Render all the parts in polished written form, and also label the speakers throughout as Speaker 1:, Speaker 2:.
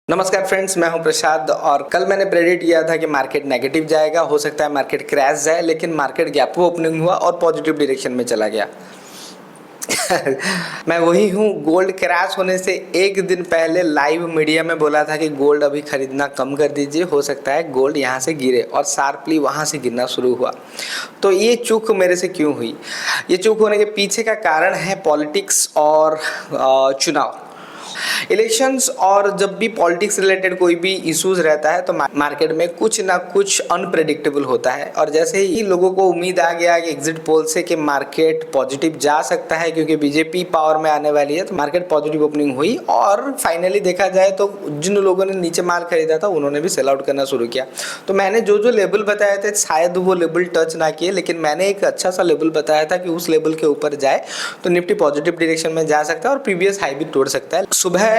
Speaker 1: नमस्कार फ्रेंड्स, मैं हूं प्रसाद। और कल मैंने प्रेडिक्ट किया था कि मार्केट नेगेटिव जाएगा, हो सकता है मार्केट क्रैश जाए, लेकिन मार्केट गैप ओपनिंग हुआ और पॉजिटिव डायरेक्शन में चला गया। मैं वही हूँ। गोल्ड क्रैश होने से एक दिन पहले लाइव मीडिया में बोला था कि गोल्ड अभी खरीदना कम कर दीजिए, हो सकता है गोल्ड यहाँ से गिरे, और शार्पली वहाँ से गिरना शुरू हुआ। तो ये चूक मेरे से क्यों हुई? ये चूक होने के पीछे का कारण है पॉलिटिक्स और चुनाव, इलेक्शंस। और जब भी पॉलिटिक्स रिलेटेड कोई भी इश्यूज रहता है तो मार्केट में कुछ ना कुछ अनप्रेडिक्टेबल होता है। और जैसे ही लोगों को उम्मीद आ गया कि एग्जिट पोल से कि मार्केट पॉजिटिव जा सकता है क्योंकि बीजेपी पावर में आने वाली है, तो मार्केट पॉजिटिव ओपनिंग हुई। और फाइनली देखा जाए तो जिन लोगों ने नीचे माल खरीदा था उन्होंने भी सेल आउट करना शुरू किया। तो मैंने जो जो लेवल बताए थे शायद वो लेवल टच ना किए, लेकिन मैंने एक अच्छा सा लेवल बताया था कि उस लेवल के ऊपर जाए तो निफ्टी पॉजिटिव डायरेक्शन में जा सकता है और प्रीवियस हाई भी तोड़ सकता है। सुबह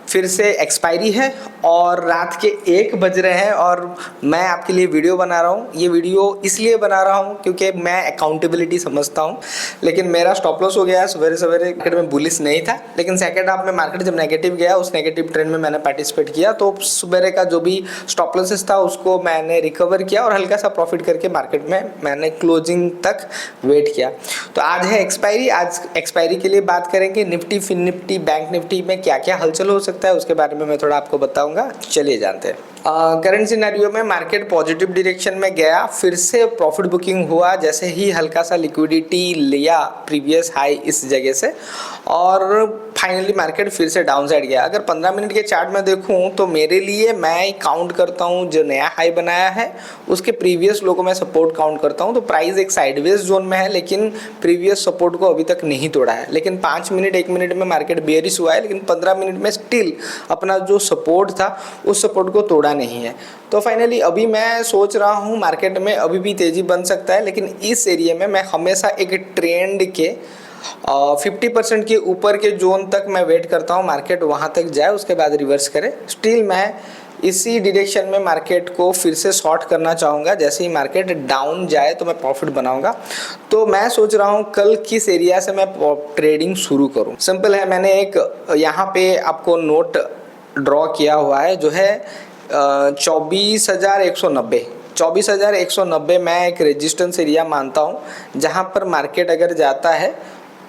Speaker 1: फिर से एक्सपायरी है और रात के 1 बज रहे हैं और मैं आपके लिए वीडियो बना रहा हूँ। ये वीडियो इसलिए बना रहा हूँ क्योंकि मैं अकाउंटेबिलिटी समझता हूँ, लेकिन मेरा स्टॉप लॉस हो गया है। सवेरे सवेरे मार्केट में बुलिश नहीं था, लेकिन सेकंड हाफ में मार्केट जब नेगेटिव गया, उस नेगेटिव ट्रेंड में मैंने पार्टिसिपेट किया, तो सुबह का जो भी स्टॉप लॉसेस था उसको मैंने रिकवर किया और हल्का सा प्रॉफिट करके मार्केट में मैंने क्लोजिंग तक वेट किया। तो आज है एक्सपायरी। आज एक्सपायरी के लिए बात करेंगे। Nifty, Fin Nifty, bank Nifty में क्या क्या हलचल हो सकता है उसके बारे में मैं थोड़ा आपको बताऊंगा। चलिए जानते हैं। करंट सिनेरियो में मार्केट पॉजिटिव डायरेक्शन में गया, फिर से प्रॉफिट बुकिंग हुआ जैसे ही हल्का सा लिक्विडिटी लिया प्रीवियस हाई इस जगह से, और फाइनली मार्केट फिर से डाउन साइड गया। अगर 15 मिनट के चार्ट में देखूं तो मेरे लिए मैं काउंट करता हूं जो नया हाई बनाया है उसके प्रीवियस लो को मैं सपोर्ट काउंट करता हूं। तो प्राइस एक साइडवेज जोन में है, लेकिन प्रीवियस सपोर्ट को अभी तक नहीं तोड़ा है। लेकिन 5 मिनट 1 मिनट में मार्केट बेयरिश हुआ है, लेकिन 15 मिनट में स्टिल अपना जो सपोर्ट था उस सपोर्ट को तोड़ा नहीं है। तो फाइनली अभी मैं सोच रहा हूँ मार्केट में अभी भी तेजी बन सकता है, लेकिन इस एरिया में मैं हमेशा एक ट्रेंड के 50% के ऊपर के जोन तक मैं वेट करता हूँ, मार्केट वहाँ तक जाए उसके बाद रिवर्स करे। स्टिल मैं इसी डायरेक्शन में मार्केट को फिर से शॉर्ट करना चाहूँगा। जैसे ही मार्केट डाउन जाए तो मैं प्रॉफिट बनाऊंगा। तो मैं सोच रहा हूँ कल किस एरिया से मैं ट्रेडिंग शुरू करूँ। सिंपल है, मैंने एक यहाँ पे आपको नोट ड्रॉ किया हुआ है जो है 24,190। 24,190 मैं एक रेजिस्टेंस एरिया मानता हूँ, जहाँ पर मार्केट अगर जाता है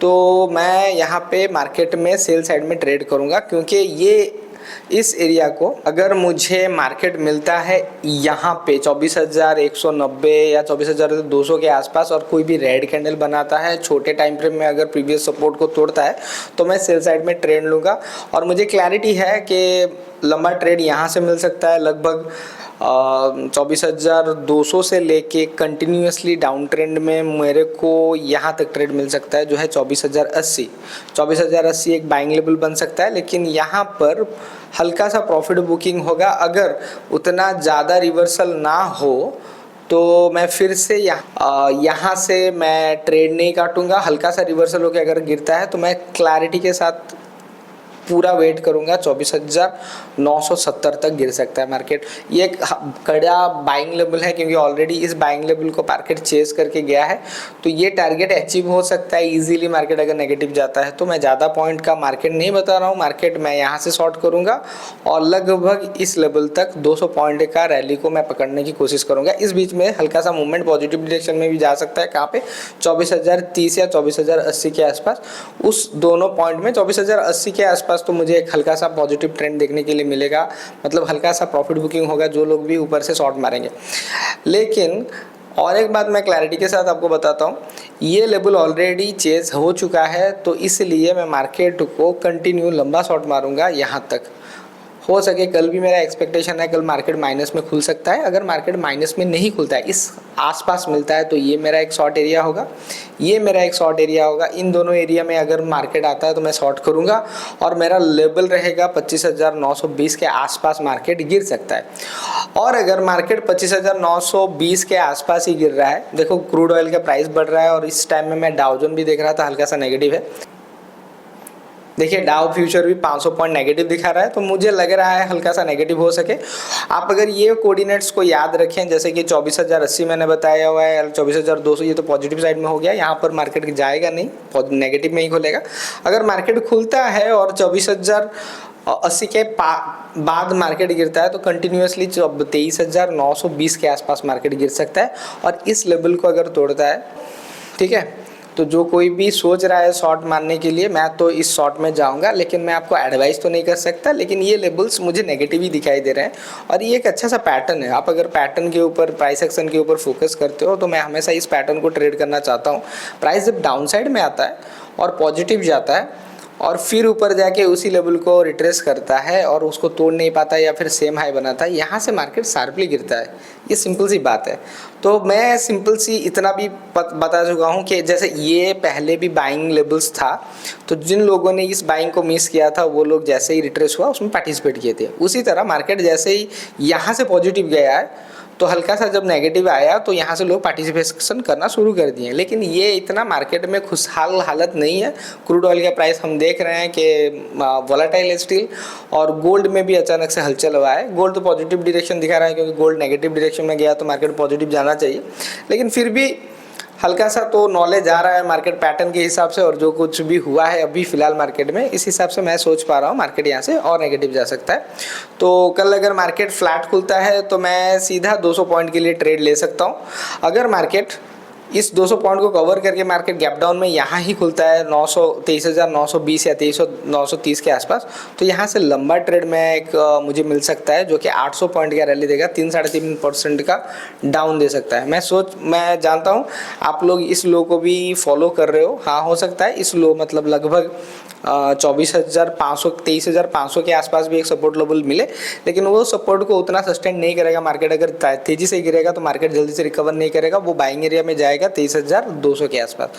Speaker 1: तो मैं यहाँ पे मार्केट में सेल साइड में ट्रेड करूँगा, क्योंकि ये इस एरिया को अगर मुझे मार्केट मिलता है यहाँ पे 24,190 या 24,200 के आसपास और कोई भी रेड कैंडल बनाता है छोटे टाइम फ्रेम में, अगर प्रीवियस सपोर्ट को तोड़ता है तो मैं सेल साइड में ट्रेड लूँगा। और मुझे क्लैरिटी है कि लंबा ट्रेड यहाँ से मिल सकता है, लगभग 24,200 से लेके कंटिन्यूसली डाउन ट्रेंड में मेरे को यहाँ तक ट्रेड मिल सकता है जो है 24,080। 24,080 एक बाइंग लेवल बन सकता है, लेकिन यहाँ पर हल्का सा प्रॉफिट बुकिंग होगा। अगर उतना ज़्यादा रिवर्सल ना हो तो मैं फिर से यहाँ से मैं ट्रेड नहीं काटूंगा। हल्का सा रिवर्सल होकर अगर गिरता है तो मैं क्लैरिटी के साथ पूरा वेट करूंगा। 24,970 तक गिर सकता है मार्केट। ये एक कड़ा बाइंग लेवल है, क्योंकि ऑलरेडी इस बाइंग लेवल को मार्केट चेस करके गया है, तो ये टारगेट अचीव हो सकता है इजीली। मार्केट अगर नेगेटिव जाता है तो मैं ज़्यादा पॉइंट का मार्केट नहीं बता रहा हूँ। मार्केट मैं यहाँ से शॉर्ट करूँगा और लगभग इस लेवल तक 200 पॉइंट का रैली को मैं पकड़ने की कोशिश करूँगा। इस बीच में हल्का सा मूवमेंट पॉजिटिव डायरेक्शन में भी जा सकता है। कहाँ पे? 24,030 या 24,080 के आसपास। उस दोनों पॉइंट में 24,080 के आसपास तो मुझे एक हल्का सा पॉजिटिव ट्रेंड देखने के लिए मिलेगा, मतलब हल्का सा प्रॉफिट बुकिंग होगा जो लोग भी ऊपर से शॉर्ट मारेंगे। लेकिन और एक बात मैं क्लैरिटी के साथ आपको बताता हूँ, ये लेवल ऑलरेडी चेज हो चुका है, तो इसलिए मैं मार्केट को कंटिन्यू लंबा शॉर्ट मारूंगा यहाँ तक। हो सके कल भी मेरा एक्सपेक्टेशन है कल मार्केट माइनस में खुल सकता है। अगर मार्केट माइनस में नहीं खुलता है, इस आसपास मिलता है, तो ये मेरा एक शॉर्ट एरिया होगा, ये मेरा एक शॉर्ट एरिया होगा। इन दोनों एरिया में अगर मार्केट आता है तो मैं शॉर्ट करूंगा और मेरा लेवल रहेगा 25,920 के आसपास मार्केट गिर सकता है। और अगर मार्केट 25,920 के आसपास ही गिर रहा है, देखो क्रूड ऑयल का प्राइस बढ़ रहा है और इस टाइम में मैं डाउ जोन भी देख रहा था हल्का सा नेगेटिव है। देखिए डाउ फ्यूचर भी 500 पॉइंट नेगेटिव दिखा रहा है, तो मुझे लग रहा है हल्का सा नेगेटिव हो सके। आप अगर ये कोऑर्डिनेट्स को याद रखें, जैसे कि 24,080 मैंने बताया हुआ है, 24,200 ये तो पॉजिटिव साइड में हो गया, यहाँ पर मार्केट जाएगा नहीं, नेगेटिव में ही खुलेगा। अगर मार्केट खुलता है और 24,080 के बाद मार्केट गिरता है तो कंटिन्यूसली 23,920 के आसपास मार्केट गिर सकता है, और इस लेवल को अगर तोड़ता है, ठीक है, तो जो कोई भी सोच रहा है शॉर्ट मारने के लिए, मैं तो इस शॉर्ट में जाऊंगा, लेकिन मैं आपको एडवाइस तो नहीं कर सकता। लेकिन ये लेवल्स मुझे नेगेटिव ही दिखाई दे रहे हैं, और ये एक अच्छा सा पैटर्न है। आप अगर पैटर्न के ऊपर, प्राइस एक्शन के ऊपर फोकस करते हो, तो मैं हमेशा इस पैटर्न को ट्रेड करना चाहता हूँ। प्राइस जब डाउन साइड में आता है और पॉजिटिव जाता है और फिर ऊपर जाके उसी लेवल को रिट्रेस करता है और उसको तोड़ नहीं पाता या फिर सेम हाई बनाता है, यहाँ से मार्केट शार्पली गिरता है। ये सिंपल सी बात है। तो मैं सिंपल सी इतना भी बता चुका हूँ कि जैसे ये पहले भी बाइंग लेवल्स था, तो जिन लोगों ने इस बाइंग को मिस किया था वो लोग जैसे ही रिट्रेस हुआ उसमें पार्टिसिपेट किए थे। उसी तरह मार्केट जैसे ही यहाँ से पॉजिटिव गया है, तो हल्का सा जब नेगेटिव आया तो यहाँ से लोग पार्टिसिपेशन करना शुरू कर दिए। लेकिन ये इतना मार्केट में खुशहाल हालत नहीं है। क्रूड ऑयल का प्राइस हम देख रहे हैं कि वोलेटाइल है स्टिल, और गोल्ड में भी अचानक से हलचल हुआ है। गोल्ड तो पॉजिटिव डायरेक्शन दिखा रहा है, क्योंकि गोल्ड नेगेटिव डायरेक्शन में गया तो मार्केट पॉजिटिव जाना चाहिए, लेकिन फिर भी हल्का सा तो नॉलेज आ रहा है मार्केट पैटर्न के हिसाब से, और जो कुछ भी हुआ है अभी फिलहाल मार्केट में, इस हिसाब से मैं सोच पा रहा हूँ मार्केट यहाँ से और नेगेटिव जा सकता है। तो कल अगर मार्केट फ्लैट खुलता है तो मैं सीधा 200 पॉइंट के लिए ट्रेड ले सकता हूँ। अगर मार्केट इस 200 पॉइंट को कवर करके मार्केट गैप डाउन में यहाँ ही खुलता है 23,920 या 23,930 के आसपास, तो यहाँ से लंबा ट्रेड में एक मुझे मिल सकता है, जो कि 800 पॉइंट का रैली देगा, 3-3.5% का डाउन दे सकता है। मैं जानता हूँ आप लोग इस लो को भी फॉलो कर रहे हो। हाँ, हो सकता है इस लो मतलब लगभग 24,500 23,500 के आसपास भी एक सपोर्ट लेवल मिले, लेकिन वो सपोर्ट को उतना सस्टेन नहीं करेगा। मार्केट अगर तेजी से गिरेगा तो मार्केट जल्दी से रिकवर नहीं करेगा, वो बाइंग एरिया में जाएगा 23,200 के आसपास।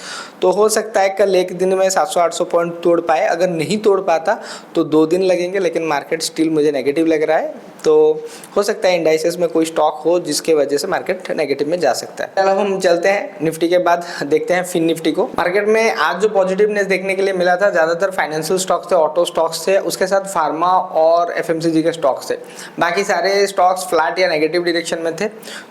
Speaker 1: तो हो सकता है कल एक दिन में 700-800 पॉइंट तोड़ पाए। अगर नहीं तोड़ पाता तो 2 दिन लगेंगे, लेकिन मार्केट स्टिल मुझे नेगेटिव लग रहा है। तो हो सकता है इंडाइसेस में कोई स्टॉक हो जिसके वजह से मार्केट नेगेटिव में जा सकता है। चलो हम चलते हैं निफ्टी के बाद देखते हैं फिन निफ्टी को। मार्केट में आज जो पॉजिटिवनेस देखने के लिए मिला था, ज़्यादातर फाइनेंशियल स्टॉक्स थे, ऑटो स्टॉक्स थे, उसके साथ फार्मा और एफएमसीजी के स्टॉक्स थे। बाकी सारे स्टॉक्स फ्लैट या नेगेटिव डायरेक्शन में थे।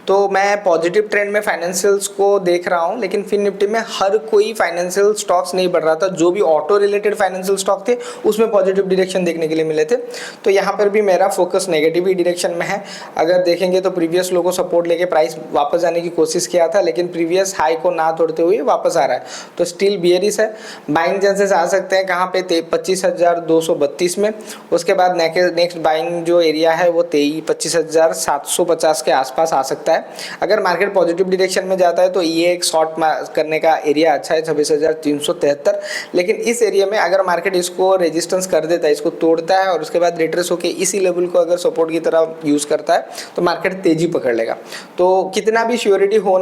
Speaker 1: तो मैं पॉजिटिव ट्रेंड में फाइनेंशियल्स को देख रहा हूँ, लेकिन फिन निफ्टी में हर कोई फाइनेंशियल स्टॉक्स नहीं बढ़ रहा था। जो भी ऑटो रिलेटेड फाइनेंशियल स्टॉक थे उसमें पॉजिटिव डायरेक्शन देखने के लिए मिले थे। तो यहाँ पर भी मेरा फोकस नेगेटिव ही डायरेक्शन में है। अगर देखेंगे तो प्रीवियस लो को सपोर्ट लेके प्राइस वापस जाने की कोशिश किया था, लेकिन प्रीवियस हाई को ना तोड़ते हुए वापस आ रहा है, तो स्टिल बियरिश है। बाइंग चांसेस आ सकते हैं कहाँ पे, 25,232 में। उसके बाद नेक्स्ट बाइंग जो एरिया है वो 25,750 के आसपास आ सकता है। अगर मार्केट पॉजिटिव डायरेक्शन में जाता है तो ये एक शॉर्ट करने का एरिया अच्छा है, 26,373। लेकिन इस एरिया में अगर मार्केट इसको रेजिस्टेंस कर देता है, इसको तोड़ता है और उसके बाद रिट्रेस होकर इसी लेवल को अगर सपोर्ट की तरह यूज करता है, तो मार्केट तेजी पकड़ लेगा। तो कितना भी श्योरिटी हो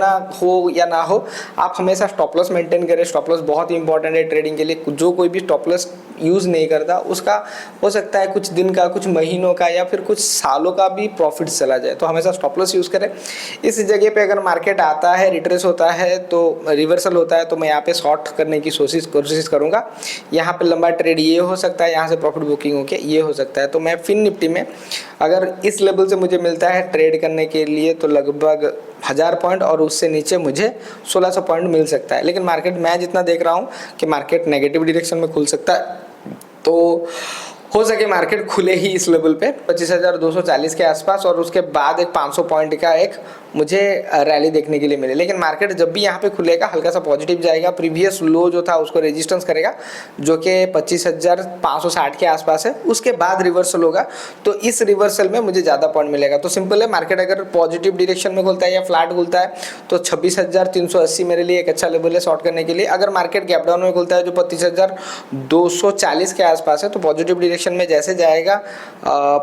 Speaker 1: या ना हो, आप हमेशा स्टॉप लॉस मेंटेन करें। स्टॉप लॉस बहुत ही इंपॉर्टेंट है ट्रेडिंग के लिए। जो कोई भी स्टॉप लॉस यूज नहीं करता, उसका हो सकता है कुछ दिन का, कुछ महीनों का या फिर कुछ सालों का भी प्रॉफिट चला जाए। तो हमेशा स्टॉप लॉस यूज करें। इस जगह पे अगर मार्केट आता है, रिट्रेस होता है, तो रिवर्सल होता है, तो मैं यहाँ पे शॉर्ट करने की कोशिश करूंगा। यहाँ पे लंबा ट्रेड ये हो सकता है, यहाँ से प्रॉफिट बुकिंग होके ये हो सकता है। तो मैं फिन निफ्टी में अगर इस लेवल से मुझे मिलता है ट्रेड करने के लिए तो लगभग 1000 पॉइंट, और उससे नीचे मुझे 1600 पॉइंट मिल सकता है। लेकिन मार्केट मैं जितना देख रहा हूँ कि मार्केट नेगेटिव डायरेक्शन में खुल सकता है, तो हो सके मार्केट खुले ही इस लेवल पे 25,240 के आसपास, और उसके बाद एक 500 पॉइंट का एक मुझे रैली देखने के लिए मिले। लेकिन मार्केट जब भी यहाँ पे खुलेगा हल्का सा पॉजिटिव जाएगा, प्रीवियस लो जो था उसको रेजिस्टेंस करेगा, जो कि 25,560 के आसपास है। उसके बाद रिवर्सल होगा, तो इस रिवर्सल में मुझे ज़्यादा पॉइंट मिलेगा। तो सिंपल है, मार्केट अगर पॉजिटिव डायरेक्शन में खुलता है या फ्लैट खुलता है तो 26,380 मेरे लिए एक अच्छा लेवल है शॉर्ट करने के लिए। अगर मार्केट गैप डाउन में खुलता है जो 25,240 के आसपास है, तो पॉजिटिव डायरेक्शन में जैसे जाएगा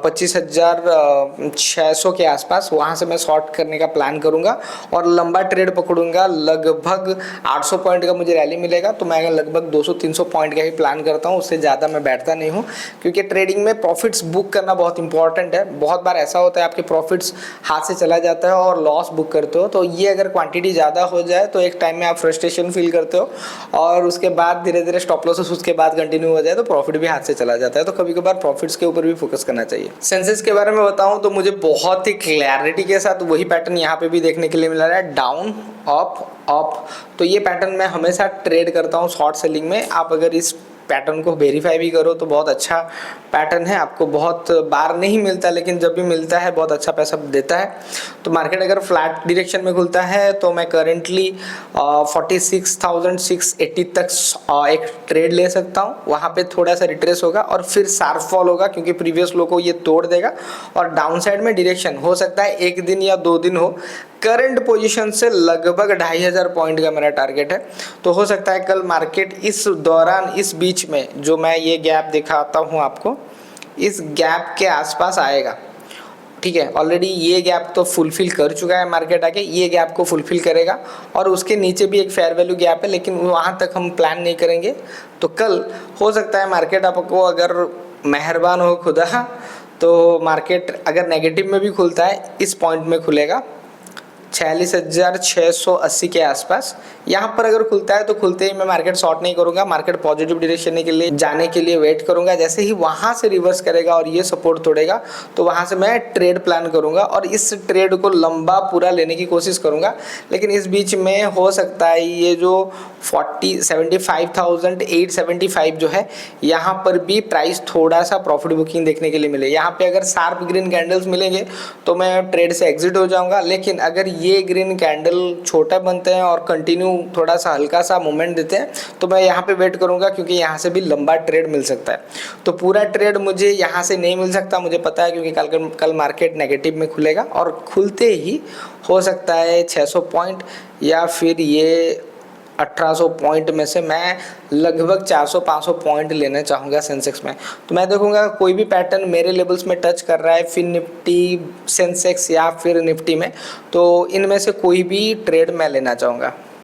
Speaker 1: 25,600 के आसपास, वहाँ से मैं शॉर्ट करने का प्लान करूंगा और लंबा ट्रेड पकड़ूंगा। लगभग 800 पॉइंट का मुझे रैली मिलेगा तो मैं लगभग 200-300 पॉइंट का ही प्लान करता हूँ, उससे ज़्यादा मैं बैठता नहीं हूँ, क्योंकि ट्रेडिंग में प्रॉफिट्स बुक करना बहुत इंपॉर्टेंट है। बहुत बार ऐसा होता है आपके प्रॉफिट्स हाथ से चला जाता है और लॉस बुक करते हो, तो ये अगर क्वांटिटी ज़्यादा हो जाए तो एक टाइम में आप फ्रस्ट्रेशन फील करते हो और उसके बाद धीरे धीरे स्टॉप लॉसेस उसके बाद कंटिन्यू हो जाए तो प्रॉफिट भी हाथ से चला जाता है। तो कभी कभार प्रॉफिट्स के ऊपर भी फोकस करना चाहिए। सेंसेक्स के बारे में बताऊं तो मुझे बहुत ही क्लैरिटी के साथ वही पैटर्न यहाँ पे भी देखने के लिए मिल रहा है, डाउन अप अप। तो ये पैटर्न मैं हमेशा ट्रेड करता हूँ शॉर्ट सेलिंग में। आप अगर इस पैटर्न को वेरीफाई भी करो तो बहुत अच्छा पैटर्न है, आपको बहुत बार नहीं मिलता लेकिन जब भी मिलता है बहुत अच्छा पैसा देता है। तो मार्केट अगर फ्लैट डायरेक्शन में खुलता है तो मैं करेंटली 46,680 तक एक ट्रेड ले सकता हूँ। वहाँ पे थोड़ा सा रिट्रेस होगा और फिर शार्प फॉल होगा क्योंकि प्रीवियस लो को ये तोड़ देगा और डाउन साइड में डायरेक्शन हो सकता है 1 दिन या 2 दिन हो। करंट पोजीशन से लगभग 2500 पॉइंट का मेरा टारगेट है। तो हो सकता है कल मार्केट इस दौरान इस बीच में जो मैं ये गैप दिखाता हूँ आपको, इस गैप के आसपास आएगा। ठीक है, ऑलरेडी ये गैप तो फुलफिल कर चुका है मार्केट आके, ये गैप को फुलफिल करेगा और उसके नीचे भी एक फेयर वैल्यू गैप है लेकिन वहाँ तक हम प्लान नहीं करेंगे। तो कल हो सकता है मार्केट आपको अगर मेहरबान हो खुदा तो मार्केट अगर नेगेटिव में भी खुलता है इस पॉइंट में खुलेगा 46,680 के आसपास। यहाँ पर अगर खुलता है तो खुलते ही मैं मार्केट शॉर्ट नहीं करूँगा, मार्केट पॉजिटिव डायरेक्शन के लिए जाने के लिए वेट करूँगा। जैसे ही वहाँ से रिवर्स करेगा और ये सपोर्ट तोड़ेगा तो वहाँ से मैं ट्रेड प्लान करूँगा और इस ट्रेड को लंबा पूरा लेने की कोशिश करूँगा। लेकिन इस बीच में हो सकता है ये जो 75,875 जो है यहाँ पर भी प्राइस थोड़ा सा प्रॉफिट बुकिंग देखने के लिए मिले। यहाँ पे अगर शार्प ग्रीन कैंडल्स मिलेंगे तो मैं ट्रेड से एग्जिट हो जाऊँगा, लेकिन अगर ये ग्रीन कैंडल छोटा बनते हैं और कंटिन्यू थोड़ा सा हल्का सा मूवमेंट देते हैं तो मैं यहाँ पे वेट करूँगा क्योंकि यहाँ से भी लंबा ट्रेड मिल सकता है। तो पूरा ट्रेड मुझे यहाँ से नहीं मिल सकता, मुझे पता है, क्योंकि कल मार्केट नेगेटिव में खुलेगा और खुलते ही हो सकता है 600 पॉइंट या फिर ये 1800 पॉइंट में से मैं लगभग 400-500 पॉइंट लेना चाहूँगा सेंसेक्स में। तो मैं देखूँगा कोई भी पैटर्न मेरे लेवल्स में टच कर रहा है, फिर निफ्टी, सेंसेक्स या फिर निफ्टी में, तो इनमें से कोई भी ट्रेड मैं लेना चाहूँगा।